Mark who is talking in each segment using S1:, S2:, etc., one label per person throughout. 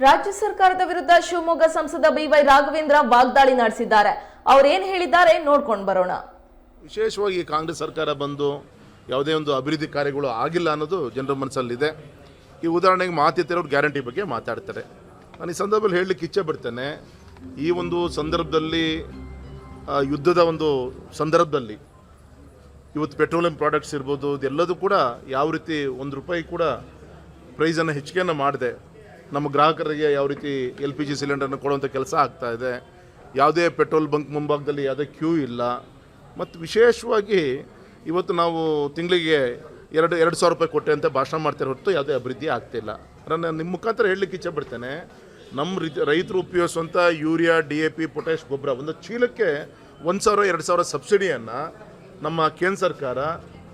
S1: ರಾಜ್ಯ ಸರ್ಕಾರದ ವಿರುದ್ಧ ಶಿವಮೊಗ್ಗ ಸಂಸದ ಬಿವೈ ರಾಘವೇಂದ್ರ ವಾಗ್ದಾಳಿ ನಡೆಸಿದ್ದಾರೆ. ಅವರೇನು ಹೇಳಿದ್ದಾರೆ ನೋಡ್ಕೊಂಡು ಬರೋಣ.
S2: ವಿಶೇಷವಾಗಿ ಕಾಂಗ್ರೆಸ್ ಸರ್ಕಾರ ಬಂದು ಯಾವುದೇ ಒಂದು ಅಭಿವೃದ್ಧಿ ಕಾರ್ಯಗಳು ಆಗಿಲ್ಲ ಅನ್ನೋದು ಜನರ ಮನಸ್ಸಲ್ಲಿದೆ. ಈ ಉದಾಹರಣೆಗೆ ಮಾತಿತ್ತಿರೋರು ಗ್ಯಾರಂಟಿ ಬಗ್ಗೆ ಮಾತಾಡ್ತಾರೆ. ನಾನು ಈ ಸಂದರ್ಭದಲ್ಲಿ ಹೇಳಲಿಕ್ಕೆ ಇಚ್ಛೆ ಪಡ್ತೇನೆ, ಈ ಒಂದು ಸಂದರ್ಭದಲ್ಲಿ ಯುದ್ಧದ ಒಂದು ಸಂದರ್ಭದಲ್ಲಿ ಇವತ್ತು ಪೆಟ್ರೋಲಿಯಂ ಪ್ರಾಡಕ್ಟ್ಸ್ ಇರ್ಬೋದು, ಇದೆಲ್ಲದೂ ಕೂಡ ಯಾವ ರೀತಿ ₹1 ಕೂಡ ಪ್ರೈಸನ್ನು ಹೆಚ್ಚಿಗೆಯನ್ನು ಮಾಡಿದೆ ನಮ್ಮ ಗ್ರಾಹಕರಿಗೆ ಯಾವ ರೀತಿ LPG ಸಿಲಿಂಡರ್ನ ಕೊಡುವಂಥ ಕೆಲಸ ಆಗ್ತಾ ಇದೆ. ಯಾವುದೇ ಪೆಟ್ರೋಲ್ ಬಂಕ್ ಮುಂಭಾಗದಲ್ಲಿ ಯಾವುದೇ ಕ್ಯೂ ಇಲ್ಲ. ಮತ್ತು ವಿಶೇಷವಾಗಿ ಇವತ್ತು ನಾವು ತಿಂಗಳಿಗೆ ₹2,000 ಕೊಟ್ಟೆ ಅಂತ ಭಾಷಣ ಮಾಡ್ತಾರೆ ಹೊರತು ಯಾವುದೇ ಅಭಿವೃದ್ಧಿ ಆಗ್ತಿಲ್ಲ. ನಾನು ನಿಮ್ಮ ಮುಖಾಂತರ ಹೇಳಲಿಕ್ಕೆ ಇಚ್ಛೆ ಪಡ್ತೇನೆ, ನಮ್ಮ ರೈತರು ಉಪಯೋಗಿಸುವಂಥ ಯೂರಿಯಾ, DAP, ಪೊಟ್ಯಾಶ್ ಗೊಬ್ಬರ ಒಂದು ಚೀಲಕ್ಕೆ 1,000-2,000 ಸಬ್ಸಿಡಿಯನ್ನು ನಮ್ಮ ಕೇಂದ್ರ ಸರ್ಕಾರ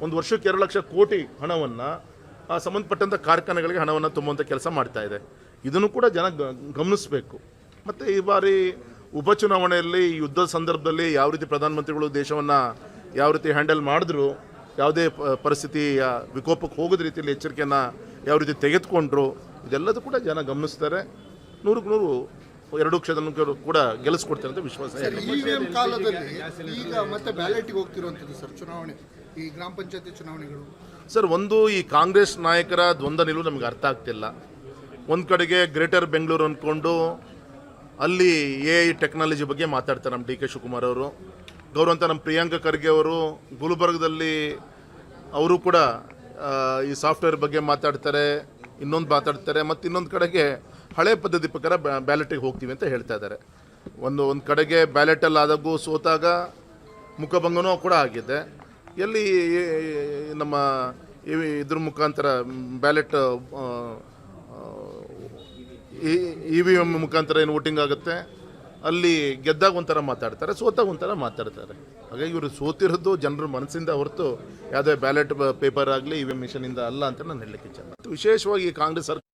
S2: ಒಂದು ವರ್ಷಕ್ಕೆ 2 ಲಕ್ಷ ಕೋಟಿ ಹಣವನ್ನು ಸಂಬಂಧಪಟ್ಟಂಥ ಕಾರ್ಖಾನೆಗಳಿಗೆ ಹಣವನ್ನು ತುಂಬುವಂಥ ಕೆಲಸ ಮಾಡ್ತಾ ಇದೆ. ಇದನ್ನು ಕೂಡ ಜನ ಗಮನಿಸಬೇಕು. ಮತ್ತು ಈ ಬಾರಿ ಉಪಚುನಾವಣೆಯಲ್ಲಿ ಯುದ್ಧದ ಸಂದರ್ಭದಲ್ಲಿ ಯಾವ ರೀತಿ ಪ್ರಧಾನಮಂತ್ರಿಗಳು ದೇಶವನ್ನು ಯಾವ ರೀತಿ ಹ್ಯಾಂಡಲ್ ಮಾಡಿದ್ರು, ಯಾವುದೇ ಪರಿಸ್ಥಿತಿಯ ವಿಕೋಪಕ್ಕೆ ಹೋಗೋದ ರೀತಿಯಲ್ಲಿ ಎಚ್ಚರಿಕೆಯನ್ನು ಯಾವ ರೀತಿ ತೆಗೆದುಕೊಂಡ್ರು, ಇದೆಲ್ಲದೂ ಕೂಡ ಜನ ಗಮನಿಸ್ತಾರೆ. 100ಕ್ಕೆ 100 ಎರಡೂ ಕ್ಷೇತ್ರಗಳು ಕೂಡ ಗೆಲ್ಲಿಸ್ಕೊಡ್ತಾರೆ ಅಂತ ವಿಶ್ವಾಸ ಇದೆ.
S3: ಕಾಲದಲ್ಲಿ ಈಗ ಮತ್ತೆ ಬ್ಯಾಲೆಟ್ಗೆ ಹೋಗ್ತಿರುವಂಥದ್ದು ಸರ್ ಚುನಾವಣೆ, ಈ ಗ್ರಾಮ ಪಂಚಾಯತಿ ಚುನಾವಣೆಗಳು
S2: ಸರ್. ಒಂದು ಈ ಕಾಂಗ್ರೆಸ್ ನಾಯಕರ ದ್ವಂದ್ವ ನಿಲುವು ನಮಗೆ ಅರ್ಥ ಆಗ್ತಿಲ್ಲ. ಒಂದು ಕಡೆಗೆ ಗ್ರೇಟರ್ ಬೆಂಗಳೂರು ಅಂದ್ಕೊಂಡು ಅಲ್ಲಿ AI ಟೆಕ್ನಾಲಜಿ ಬಗ್ಗೆ ಮಾತಾಡ್ತಾರೆ ನಮ್ಮ DK ಶಿವಕುಮಾರ್ ಅವರು. ಗೌರವಂತ ನಮ್ಮ ಪ್ರಿಯಾಂಕ ಖರ್ಗೆ ಅವರು ಗುಲ್ಬರ್ಗದಲ್ಲಿ ಅವರು ಕೂಡ ಈ ಸಾಫ್ಟ್ವೇರ್ ಬಗ್ಗೆ ಮಾತಾಡ್ತಾರೆ, ಇನ್ನೊಂದು ಮಾತಾಡ್ತಾರೆ. ಮತ್ತು ಇನ್ನೊಂದು ಕಡೆಗೆ ಹಳೆ ಪದ್ಧತಿ ಪ್ರಕಾರ ಬ್ಯಾಲೆಟಿಗೆ ಹೋಗ್ತೀವಿ ಅಂತ ಹೇಳ್ತಾ ಇದ್ದಾರೆ. ಒಂದು ಕಡೆಗೆ ಬ್ಯಾಲೆಟಲ್ಲಿ ಆದಾಗೂ ಸೋತಾಗ ಮುಖಭಂಗನೂ ಕೂಡ ಆಗಿದೆ. ಎಲ್ಲಿ ನಮ್ಮ ಇದ್ರ ಮುಖಾಂತರ ಬ್ಯಾಲೆಟ್ EVM ಮುಖಾಂತರ ಏನು ವೋಟಿಂಗ್ ಆಗುತ್ತೆ, ಅಲ್ಲಿ ಗೆದ್ದಾಗ ಒಂಥರ ಮಾತಾಡ್ತಾರೆ, ಸೋತಾಗ ಒಂಥರ ಮಾತಾಡ್ತಾರೆ. ಹಾಗಾಗಿ ಇವರು ಸೋತಿರೋದು ಜನರ ಮನಸ್ಸಿಂದ ಹೊರತು ಯಾವುದೇ ಬ್ಯಾಲೆಟ್ ಪೇಪರ್ ಆಗಲಿ EVM ಮಿಷನಿಂದ ಅಲ್ಲ ಅಂತ ನಾನು ಹೇಳಲಿಕ್ಕೆ ಇಚ್ಛೆ. ವಿಶೇಷವಾಗಿ ಕಾಂಗ್ರೆಸ್ ಸರ್ಕಾರ